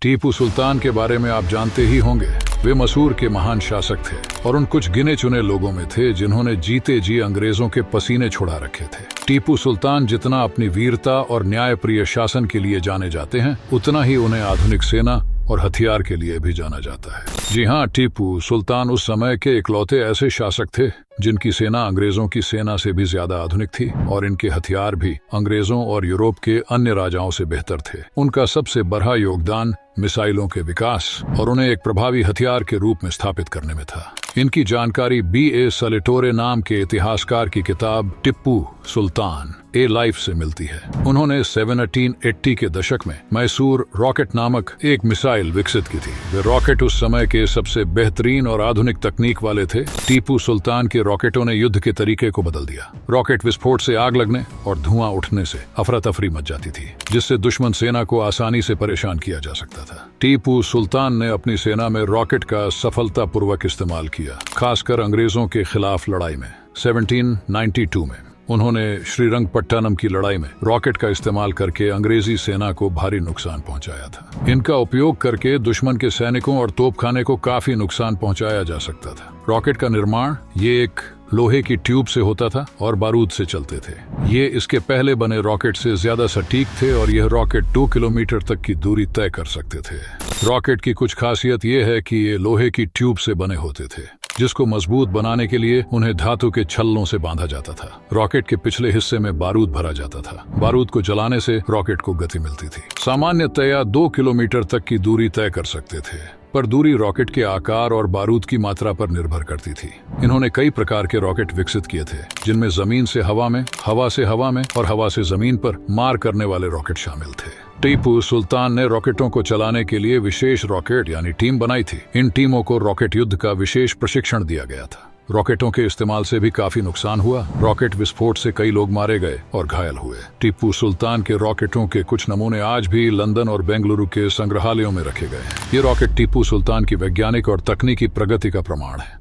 टीपू सुल्तान के बारे में आप जानते ही होंगे। वे मैसूर के महान शासक थे और उन कुछ गिने चुने लोगों में थे जिन्होंने जीते जी अंग्रेजों के पसीने छुड़ा रखे थे। टीपू सुल्तान जितना अपनी वीरता और न्यायप्रिय शासन के लिए जाने जाते हैं, उतना ही उन्हें आधुनिक सेना और हथियार के लिए भी जाना जाता है। जी हाँ, टीपू सुल्तान उस समय के इकलौते ऐसे शासक थे जिनकी सेना अंग्रेजों की सेना से भी ज्यादा आधुनिक थी और इनके हथियार भी अंग्रेजों और यूरोप के अन्य राजाओं से बेहतर थे। उनका सबसे बड़ा योगदान मिसाइलों के विकास और उन्हें एक प्रभावी हथियार के रूप में स्थापित करने में था। इनकी जानकारी B.A. सलेटोरे नाम के इतिहासकार की किताब टिप्पू सुल्तान ए लाइफ से मिलती है। उन्होंने 1780 के दशक में मैसूर रॉकेट नामक एक मिसाइल विकसित की थी। वे रॉकेट उस समय के सबसे बेहतरीन और आधुनिक तकनीक वाले थे। टीपू सुल्तान के रॉकेटों ने युद्ध के तरीके को बदल दिया। रॉकेट विस्फोट से आग लगने और धुआं उठने से अफरा तफरी मच जाती थी, जिससे दुश्मन सेना को आसानी से परेशान किया जा सकता था। टीपू सुल्तान ने अपनी सेना में रॉकेट का सफलतापूर्वक इस्तेमाल किया, खासकर अंग्रेजों के खिलाफ लड़ाई में। 1792 में उन्होंने श्रीरंगपट्टनम की लड़ाई में रॉकेट का इस्तेमाल करके अंग्रेजी सेना को भारी नुकसान पहुंचाया था। इनका उपयोग करके दुश्मन के सैनिकों और तोपखाने को काफी नुकसान पहुंचाया जा सकता था। रॉकेट का निर्माण ये एक लोहे की ट्यूब से होता था और बारूद से चलते थे। ये इसके पहले बने रॉकेट से ज्यादा सटीक थे और यह रॉकेट 2 किलोमीटर तक की दूरी तय कर सकते थे। रॉकेट की कुछ खासियत ये है कि ये लोहे की ट्यूब से बने होते थे, जिसको मजबूत बनाने के लिए उन्हें धातु के छल्लों से बांधा जाता था। रॉकेट के पिछले हिस्से में बारूद भरा जाता था। बारूद को जलाने से रॉकेट को गति मिलती थी। सामान्यतया 2 किलोमीटर तक की दूरी तय कर सकते थे, पर दूरी रॉकेट के आकार और बारूद की मात्रा पर निर्भर करती थी। इन्होंने कई प्रकार के रॉकेट विकसित किए थे, जिनमें जमीन से हवा में, हवा से हवा में और हवा से जमीन पर मार करने वाले रॉकेट शामिल थे। टीपू सुल्तान ने रॉकेटों को चलाने के लिए विशेष रॉकेट यानी टीम बनाई थी। इन टीमों को रॉकेट युद्ध का विशेष प्रशिक्षण दिया गया था। रॉकेटों के इस्तेमाल से भी काफी नुकसान हुआ। रॉकेट विस्फोट से कई लोग मारे गए और घायल हुए। टीपू सुल्तान के रॉकेटों के कुछ नमूने आज भी लंदन और बेंगलुरु के संग्रहालयों में रखे गए हैं। ये रॉकेट टीपू सुल्तान की वैज्ञानिक और तकनीकी प्रगति का प्रमाण है।